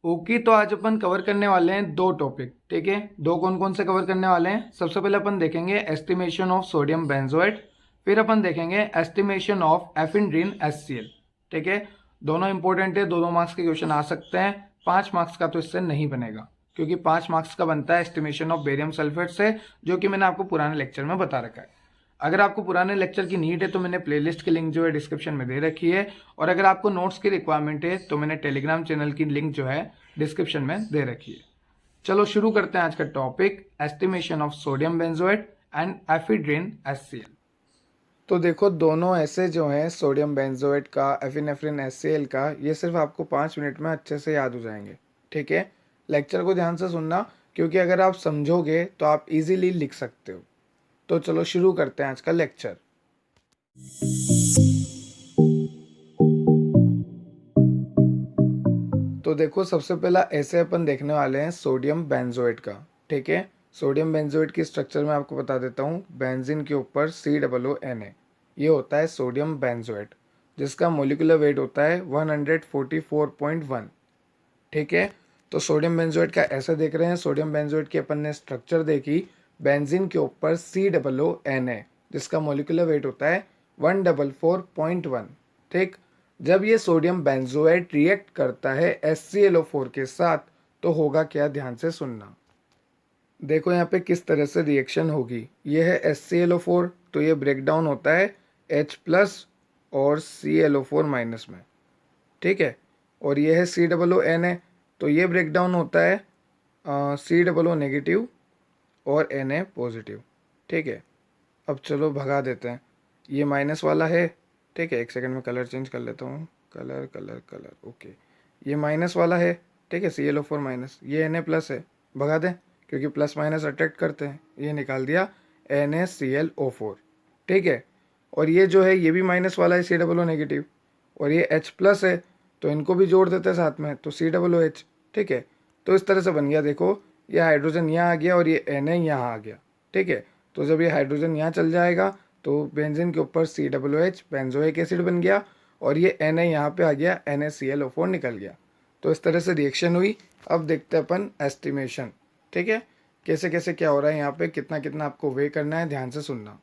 Okay, तो आज अपन cover करने वाले हैं दो टॉपिक। ठीक है, दो कौन कौन से कवर करने वाले हैं? सबसे पहले अपन देखेंगे एस्टिमेशन ऑफ सोडियम बेंजोएट, फिर अपन देखेंगे एस्टिमेशन ऑफ एफिनड्रीन HCl। ठीक है, दोनों इंपॉर्टेंट है, दो दो मार्क्स के क्वेश्चन आ सकते हैं। 5 मार्क्स का तो इससे नहीं बनेगा, क्योंकि 5 मार्क्स का बनता है एस्टिमेशन ऑफ बेरियम सल्फेट से, जो कि मैंने आपको पुराने लेक्चर में बता रखा है। अगर आपको पुराने लेक्चर की नीड है तो मैंने प्लेलिस्ट की लिंक जो है डिस्क्रिप्शन में दे रखी है, और अगर आपको नोट्स की रिक्वायरमेंट है तो मैंने टेलीग्राम चैनल की लिंक जो है डिस्क्रिप्शन में दे रखी है। चलो शुरू करते हैं आज का topic, estimation of sodium benzoate and ephedrine HCl। तो देखो, दोनों ऐसे जो हैं सोडियम बेंजोएट का, एफिनेफ्रिन HCl का, ये सिर्फ आपको 5 मिनट में अच्छे से याद हो जाएंगे। ठीक है, लेक्चर को ध्यान से सुनना, क्योंकि अगर आप समझोगे तो आप इजीली लिख सकते हो। तो चलो शुरू करते हैं आज का लेक्चर। तो देखो, सबसे पहला ऐसे अपन देखने वाले हैं सोडियम बेंजोएट का। ठीक है, सोडियम बेंजोएट की स्ट्रक्चर मैं आपको बता देता हूँ। बेंजीन के ऊपर COONA, ये होता है सोडियम बेंजोएट, जिसका मोलिकुलर वेट होता है 144.1। ठीक है, तो सोडियम बेंजोएट का ऐसा देख रहे हैं। सोडियम बेंजोएट की अपन ने स्ट्रक्चर देखी, बेंजीन के ऊपर COONA, जिसका मोलिकुलर वेट होता है 144.1। ठीक, जब ये सोडियम बेंजोएट रिएक्ट करता है HClO4 के साथ, तो होगा क्या, ध्यान से सुनना। देखो यहाँ पे किस तरह से रिएक्शन होगी। ये है HClO4, तो ये ब्रेक डाउन होता है H प्लस और ClO4 माइनस में। ठीक है, और ये है COONA, तो ये ब्रेक डाउन होता है COO नेगेटिव और Na पॉजिटिव। ठीक है, अब चलो भगा देते हैं, ये माइनस वाला है। ठीक है, एक सेकंड में कलर चेंज कर लेता हूँ, कलर कलर कलर। ओके, ये माइनस वाला है। ठीक है, ClO4 माइनस, ये Na प्लस है, भगा दें, क्योंकि प्लस माइनस अट्रैक्ट करते हैं। ये निकाल दिया NaClO4। ठीक है, और ये जो है ये भी माइनस वाला है, COO नेगेटिव, और ये H प्लस है, तो इनको भी जोड़ देते हैं साथ में, तो COOH। ठीक है, तो इस तरह से बन गया। देखो, ये हाइड्रोजन यहाँ आ गया और ये Na यहाँ आ गया। ठीक है, तो जब ये हाइड्रोजन यहाँ चल जाएगा तो बेंजीन के ऊपर COOH बेंजोइक एसिड बन गया, और ये Na यहाँ पे आ गया, NaClO4 निकल गया। तो इस तरह से रिएक्शन हुई। अब देखते हैं अपन एस्टिमेशन। ठीक है, कैसे कैसे क्या हो रहा है यहाँ पे, कितना कितना आपको वे करना है, ध्यान से सुनना।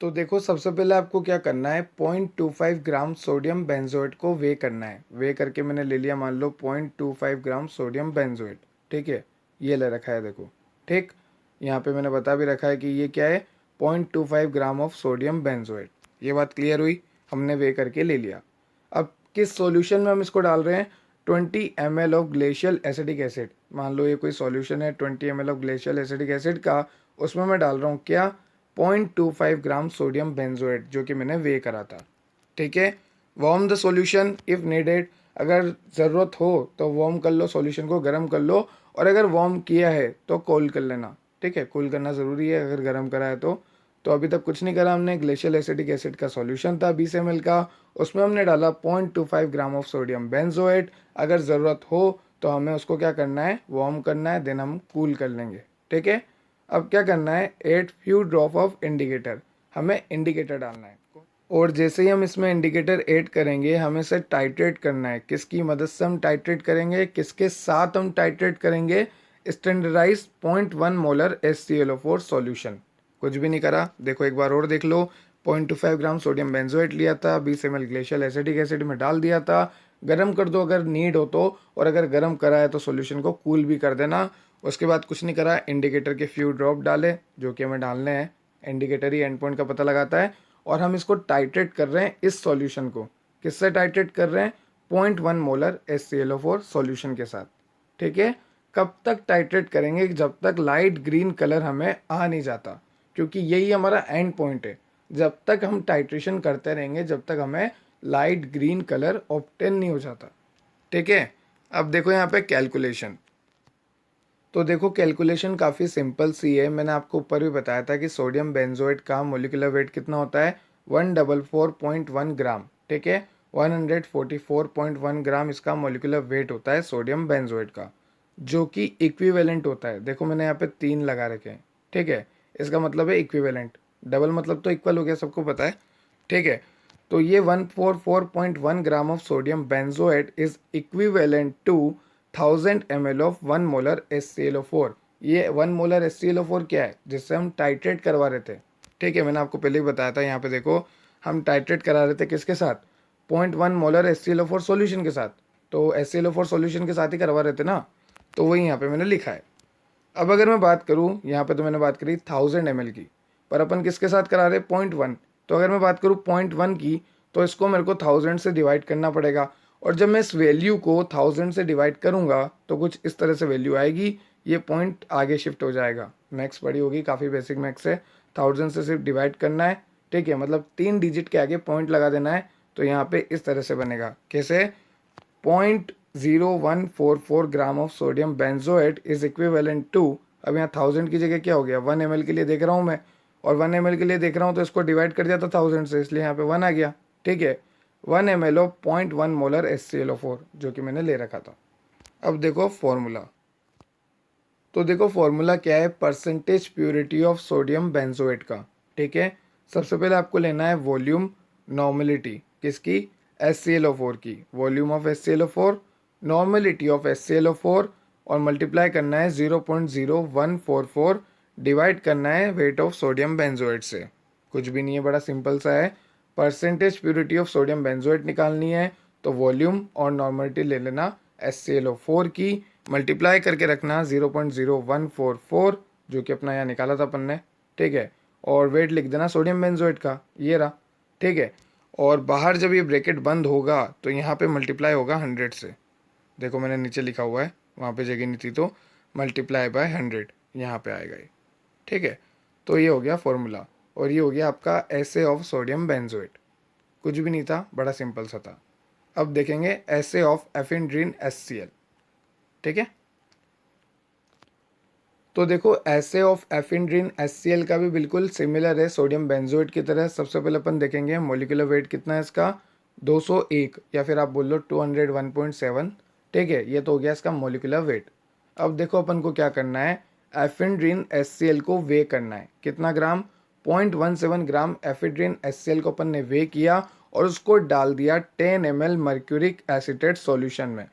तो देखो, सबसे पहले आपको क्या करना है, 0.25 ग्राम सोडियम बेंजोएट को वे करना है। वे करके मैंने ले लिया, मान लो 0.25 ग्राम सोडियम बेंजोएट। ठीक है, ये ले रखा है, देखो। ठीक, यहाँ पे मैंने बता भी रखा है कि ये क्या है, 0.25 ग्राम ऑफ सोडियम बेंजोएट। ये बात क्लियर हुई, हमने वे करके ले लिया। अब किस सॉल्यूशन में हम इसको डाल रहे हैं, 20 ml of glacial acidic acid. मान लो ये कोई सॉल्यूशन है 20 ml of glacial acidic acid का, उसमें मैं डाल रहा हूँ क्या, 0.25 ग्राम सोडियम बेंजोएट, जो कि मैंने वे करा था। ठीक है, warm the solution if needed, अगर ज़रूरत हो तो वार्म कर लो, सॉल्यूशन को गर्म कर लो, और अगर वार्म किया है तो कूल कर लेना। ठीक है, कूल करना ज़रूरी है अगर गर्म करा है तो अभी तक कुछ नहीं करा हमने। ग्लेशियल एसिडिक एसिड का सॉल्यूशन था 20 ml का, उसमें हमने डाला 0.25 ग्राम ऑफ सोडियम बेंजोएट। अगर ज़रूरत हो तो हमें उसको क्या करना है, वार्म करना है, देन हम कूल कर लेंगे। ठीक है, अब क्या करना है, 8 फ्यू ड्रॉप ऑफ इंडिकेटर, हमें इंडिकेटर डालना है। और जैसे ही हम इसमें इंडिकेटर ऐड करेंगे, हमें इसे टाइट्रेट करना है। किसकी मदद से हम टाइट्रेट करेंगे, किसके साथ हम टाइट्रेट करेंगे, स्टैंडर्डाइज 0.1 मोलर HClO4 सॉल्यूशन। कुछ भी नहीं करा, देखो एक बार और देख लो। 0.25 ग्राम सोडियम बेंजोएट लिया था, 20 ml ग्लेशियल एसिडिक एसिड में डाल दिया था। गर्म कर दो अगर नीड हो तो, और अगर गर्म करा है तो सॉल्यूशन को कूल भी कर देना। उसके बाद कुछ नहीं करा, इंडिकेटर के फ्यू ड्रॉप डाले, जो कि हमें डालने हैं। इंडिकेटर ही एंड पॉइंट का पता लगाता है, और हम इसको टाइट्रेट कर रहे हैं इस सॉल्यूशन को। किससे टाइट्रेट कर रहे हैं, 0.1 मोलर HClO4 सॉल्यूशन के साथ। ठीक है, कब तक टाइट्रेट करेंगे, जब तक लाइट ग्रीन कलर हमें आ नहीं जाता, क्योंकि यही हमारा एंड पॉइंट है। जब तक हम टाइट्रेशन करते रहेंगे, जब तक हमें लाइट ग्रीन कलर ऑब्टेन नहीं हो जाता। ठीक है, अब देखो यहाँ पे कैलकुलेशन। तो देखो, कैलकुलेशन काफ़ी सिंपल सी है। मैंने आपको ऊपर भी बताया था कि सोडियम बेंजोएट का मोलिकुलर वेट कितना होता है, 144.1 ग्राम। ठीक है, 144.1 ग्राम इसका मोलिकुलर वेट होता है सोडियम बेंजोएट का, जो कि इक्विवेलेंट होता है। देखो मैंने यहाँ पे 3 लगा रखे हैं। ठीक है, इसका मतलब है इक्विवेलेंट, डबल मतलब तो इक्वल हो गया, सबको पता है। ठीक है, तो ये 144.1 gram of sodium benzoate is equivalent to 1000 ml of 1 molar HClO4। ये 1 मोलर HClO4 क्या है, जिससे हम टाइट्रेट करवा रहे थे। ठीक है, मैंने आपको पहले ही बताया था। यहाँ पे देखो, हम टाइट्रेट करा रहे थे किसके साथ, 0.1 मोलर HClO4 सॉल्यूशन के साथ। तो HClO4 सॉल्यूशन के साथ ही करवा रहे थे ना, तो वही यहाँ पे मैंने लिखा है। अब अगर मैं बात करूँ, यहाँ पे तो मैंने बात करी 1000 ml की, पर अपन किसके साथ करा रहे, 0.1। तो अगर मैं बात करूँ 0.1 की, तो इसको मेरे को 1000 से डिवाइड करना पड़ेगा। और जब मैं इस वैल्यू को 1000 से डिवाइड करूँगा तो कुछ इस तरह से वैल्यू आएगी, ये पॉइंट आगे शिफ्ट हो जाएगा। मैक्स बड़ी होगी, काफ़ी बेसिक मैक्स है। 1000 से सिर्फ डिवाइड करना है, ठीक है, मतलब 3 डिजिट के आगे पॉइंट लगा देना है। तो यहाँ पे इस तरह से बनेगा, कैसे, 0.0144 gram of sodium benzoate is equivalent to, अब यहाँ 1000 की जगह क्या हो गया, 1 ml के लिए देख रहा हूँ मैं, और 1 ml के लिए देख रहा हूँ तो इसको डिवाइड कर दिया था 1000 से, इसलिए यहाँ पे 1 आ गया। ठीक है, 1 ml ऑफ 0.1 मोलर HClO4 जो कि मैंने ले रखा था। अब देखो फॉर्मूला, तो देखो फॉर्मूला क्या है, percentage purity of sodium benzoate का। ठीक है, सबसे पहले आपको लेना है वॉल्यूम नॉर्मलिटी किसकी, HClO4 की, volume of HClO4, normality of HClO4, और मल्टीप्लाई करना है 0.0144, डिवाइड करना है वेट ऑफ सोडियम बेंजोएट से। कुछ भी नहीं है, बड़ा सिंपल सा है। Percentage purity of sodium benzoate निकालनी है, तो वॉल्यूम और नॉर्मलिटी ले लेना HClO4 की, मल्टीप्लाई करके रखना 0.0144 जो कि अपना यहाँ निकाला था अपन ने। ठीक है, और वेट लिख देना सोडियम बेंजोएट का, ये रहा। ठीक है, और बाहर जब ये ब्रैकेट बंद होगा तो यहाँ पे मल्टीप्लाई होगा 100 से। देखो मैंने नीचे लिखा हुआ है, वहाँ पे जगह नहीं थी, तो मल्टीप्लाई बाय 100 यहाँ पे आएगा ये। ठीक है, तो ये हो गया फॉर्मूला, और ये हो गया आपका एसे ऑफ सोडियम बेंजोएट। कुछ भी नहीं था, बड़ा सिंपल सा था। अब देखेंगे एसे ऑफ एफिनड्रीन HCl। ठीक है, तो देखो एसे ऑफ एफिनड्रीन HCl का भी बिल्कुल सिमिलर है सोडियम बेंजोएट की तरह। सबसे पहले अपन देखेंगे मोलिकुलर वेट कितना है इसका, 201, या फिर आप बोल लो 201.7। ठीक है, ये तो हो गया इसका मोलिकुलर वेट। अब देखो अपन को क्या करना है, एफिनड्रीन HCl को वे करना है, कितना ग्राम, 0.17 ग्राम एफिड्रीन HCl को अपन ने वे किया और उसको डाल दिया 10 ml मर्क्यूरिक एसिटेट सॉल्यूशन में।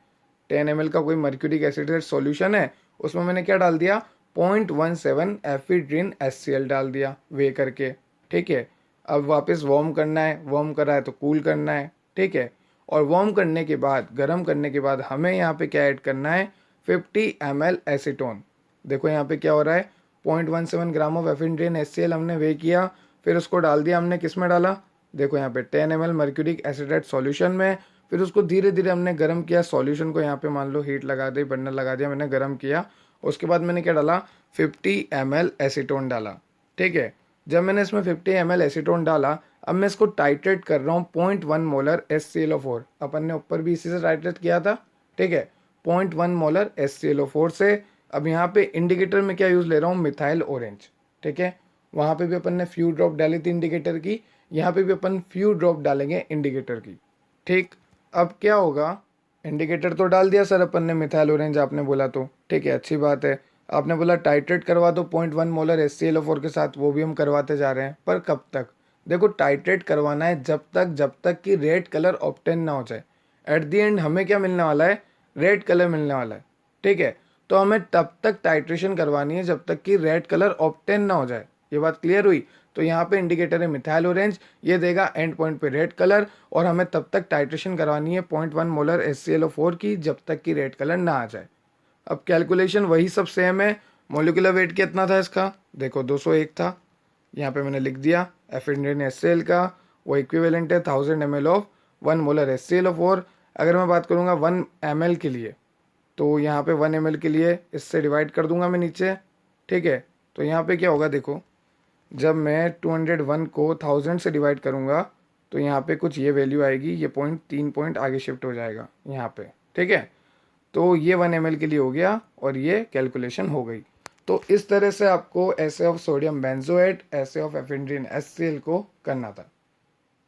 10 ml का कोई मर्क्यूरिक एसिटेट सॉल्यूशन है, उसमें मैंने क्या डाल दिया, 0.17 एफिड्रीन HCl डाल दिया वे करके। ठीक है, अब वापस वार्म करना है, वार्म करा है तो कूल करना है। ठीक है, और वार्म करने के बाद, गर्म करने के बाद हमें यहाँ पे क्या ऐड करना है, 50 ml एसीटोन। देखो यहाँ पे क्या हो रहा है, 0.17 ग्राम ऑफ एफिड्रीन HCl हमने वे किया, फिर उसको डाल दिया हमने, किस में डाला, देखो यहाँ पे 10 ml मर्क्यूरिक एसिटेट सॉल्यूशन में। फिर उसको धीरे धीरे हमने गर्म किया, सॉल्यूशन को यहाँ पे मान लो हीट लगा दी, बर्नर लगा दिया, मैंने गर्म किया। उसके बाद मैंने क्या डाला, 50 ml एसीटोन डाला। ठीक है, जब मैंने इसमें 50 ml एसीटोन डाला, अब मैं इसको टाइट्रेट कर रहा हूँ 0.1 मोलर HClO4। अपन ने ऊपर भी इसी से टाइट्रेट किया था। ठीक है, 0.1 मोलर HClO4 से। अब यहाँ पे इंडिकेटर में क्या यूज़ ले रहा हूँ, मिथाइल ऑरेंज। ठीक है, वहाँ पे भी अपन ने फ्यू ड्रॉप डाली थी इंडिकेटर की, यहाँ पे भी अपन फ्यू ड्रॉप डालेंगे इंडिकेटर की। ठीक, अब क्या होगा, इंडिकेटर तो डाल दिया सर अपन ने मिथाइल ऑरेंज, आपने बोला तो ठीक है, अच्छी बात है। आपने बोला टाइट्रेट करवा दो 0.1 मोलर HClO4 के साथ, वो भी हम करवाते जा रहे हैं, पर कब तक, देखो टाइट्रेट करवाना है जब तक कि रेड कलर ऑब्टेन ना हो जाए। एट द एंड हमें क्या मिलने वाला है, रेड कलर मिलने वाला है। ठीक है, तो हमें तब तक टाइट्रेशन करवानी है जब तक कि रेड कलर ऑब्टेन ना हो जाए। ये बात क्लियर हुई। तो यहाँ पे इंडिकेटर है मिथाइल ऑरेंज, ये देगा एंड पॉइंट पे रेड कलर, और हमें तब तक टाइट्रेशन करवानी है 0.1 मोलर HClO4 की जब तक कि रेड कलर ना आ जाए। अब कैलकुलेशन वही सब सेम है। मोलिकुलर वेट कितना था इसका, देखो 201 था, यहाँ पे मैंने लिख दिया। एफिड्रीन HCl का वो इक्विवेलेंट है 1000 ml ऑफ 1 मोलर HClO4। अगर मैं बात करूँगा 1 ml के लिए, तो यहाँ पे 1 ml के लिए इससे डिवाइड कर दूंगा मैं नीचे। ठीक है, तो यहाँ पे क्या होगा, देखो जब मैं 201 को 1000 से डिवाइड करूँगा तो यहाँ पे कुछ ये वैल्यू आएगी, ये पॉइंट 3 पॉइंट आगे शिफ्ट हो जाएगा यहाँ पे। ठीक है, तो ये 1 ml के लिए हो गया और ये कैलकुलेशन हो गई। तो इस तरह से आपको assay of sodium benzoate, assay of ephedrine HCl को करना था।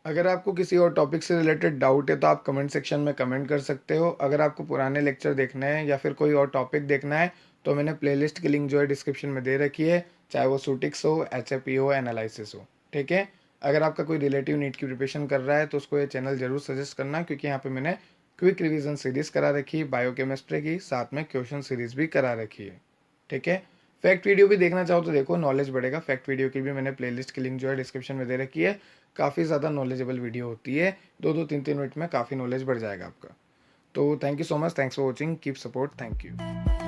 अगर आपको किसी और टॉपिक से रिलेटेड डाउट है तो आप कमेंट सेक्शन में कमेंट कर सकते हो। अगर आपको पुराने लेक्चर देखने हैं या फिर कोई और टॉपिक देखना है तो मैंने प्लेलिस्ट की लिंक जो है डिस्क्रिप्शन में दे रखी है, चाहे वो सूटिक्स हो, HFE हो, एनालिसिस हो। ठीक है, अगर आपका कोई रिलेटिव नीट की प्रिपरेशन कर रहा है तो उसको ये चैनल ज़रूर सजेस्ट करना, क्योंकि यहाँ पे मैंने क्विक रिवीजन सीरीज़ करा रखी है बायोकेमिस्ट्री की, साथ में क्वेश्चन सीरीज़ भी करा रखी है। ठीक है, फैक्ट वीडियो भी देखना चाहो तो देखो, नॉलेज बढ़ेगा। फैक्ट वीडियो की भी मैंने प्लेलिस्ट की लिंक जो है डिस्क्रिप्शन में दे रखी है। काफ़ी ज़्यादा नॉलेजेबल वीडियो होती है, 2-2 3-3 मिनट में काफ़ी नॉलेज बढ़ जाएगा आपका। तो thank you so much, thanks for watching, keep support, thank you.